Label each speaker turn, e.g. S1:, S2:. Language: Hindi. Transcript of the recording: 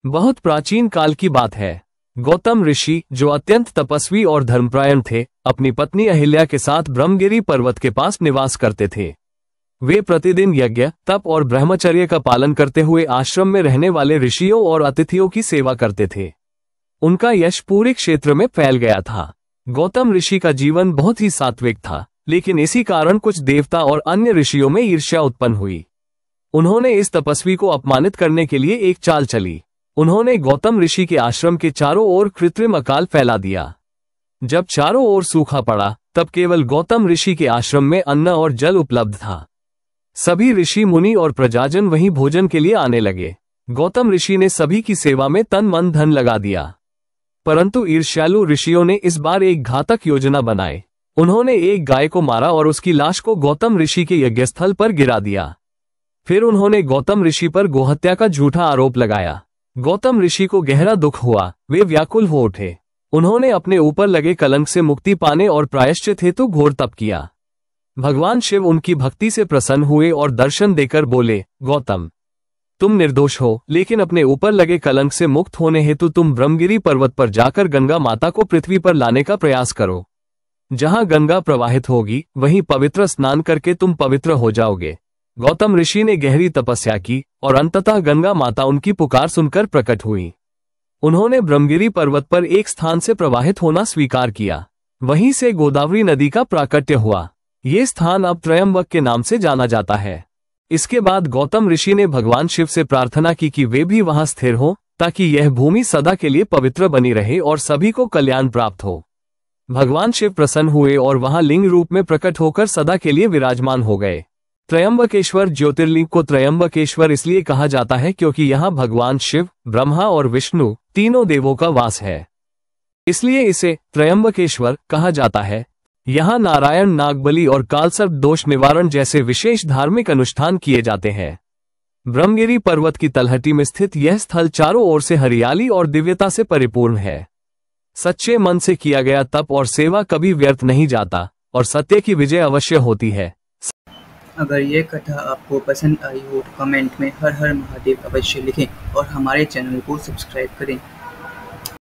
S1: बहुत प्राचीन काल की बात है। गौतम ऋषि, जो अत्यंत तपस्वी और धर्मपरायण थे, अपनी पत्नी अहिल्या के साथ ब्रह्मगिरी पर्वत के पास निवास करते थे। वे प्रतिदिन यज्ञ, तप और ब्रह्मचर्य का पालन करते हुए आश्रम में रहने वाले ऋषियों और अतिथियों की सेवा करते थे। उनका यश पूरे क्षेत्र में फैल गया था। गौतम ऋषि का जीवन बहुत ही सात्विक था, लेकिन इसी कारण कुछ देवता और अन्य ऋषियों में ईर्ष्या उत्पन्न हुई। उन्होंने इस तपस्वी को अपमानित करने के लिए एक चाल चली। उन्होंने गौतम ऋषि के आश्रम के चारों ओर कृत्रिम अकाल फैला दिया। जब चारों ओर सूखा पड़ा, तब केवल गौतम ऋषि के आश्रम में अन्न और जल उपलब्ध था। सभी ऋषि मुनि और प्रजाजन वहीं भोजन के लिए आने लगे। गौतम ऋषि ने सभी की सेवा में तन मन धन लगा दिया, परंतु ईर्ष्यालु ऋषियों ने इस बार एक घातक योजना बनाई। उन्होंने एक गाय को मारा और उसकी लाश को गौतम ऋषि के यज्ञस्थल पर गिरा दिया। फिर उन्होंने गौतम ऋषि पर गोहत्या का झूठा आरोप लगाया। गौतम ऋषि को गहरा दुख हुआ, वे व्याकुल हो उठे। उन्होंने अपने ऊपर लगे कलंक से मुक्ति पाने और प्रायश्चित हेतु घोर तप किया। भगवान शिव उनकी भक्ति से प्रसन्न हुए और दर्शन देकर बोले, गौतम, तुम निर्दोष हो, लेकिन अपने ऊपर लगे कलंक से मुक्त होने हेतु तुम ब्रह्मगिरी पर्वत पर जाकर गंगा माता को पृथ्वी पर लाने का प्रयास करो। जहां गंगा प्रवाहित होगी, वहीं पवित्र स्नान करके तुम पवित्र हो जाओगे। गौतम ऋषि ने गहरी तपस्या की और अंततः गंगा माता उनकी पुकार सुनकर प्रकट हुई। उन्होंने ब्रह्मगिरी पर्वत पर एक स्थान से प्रवाहित होना स्वीकार किया। वहीं से गोदावरी नदी का प्राकट्य हुआ। ये स्थान अब त्रयंबक के नाम से जाना जाता है। इसके बाद गौतम ऋषि ने भगवान शिव से प्रार्थना की कि वे भी वहां स्थिर हो, ताकि यह भूमि सदा के लिए पवित्र बनी रहे और सभी को कल्याण प्राप्त हो। भगवान शिव प्रसन्न हुए और वहां लिंग रूप में प्रकट होकर सदा के लिए विराजमान हो गए। त्रयंबकेश्वर ज्योतिर्लिंग को त्रयंबकेश्वर इसलिए कहा जाता है क्योंकि यहाँ भगवान शिव, ब्रह्मा और विष्णु तीनों देवों का वास है, इसलिए इसे त्रयंबकेश्वर कहा जाता है। यहाँ नारायण, नागबलि और कालसर्प दोष निवारण जैसे विशेष धार्मिक अनुष्ठान किए जाते हैं। ब्रह्मगिरी पर्वत की तलहटी में स्थित यह स्थल चारों ओर से हरियाली और दिव्यता से परिपूर्ण है। सच्चे मन से किया गया तप और सेवा कभी व्यर्थ नहीं जाता और सत्य की विजय अवश्य होती है।
S2: अगर ये कथा आपको पसंद आई हो तो कमेंट में हर हर महादेव अवश्य लिखें और हमारे चैनल को सब्सक्राइब करें।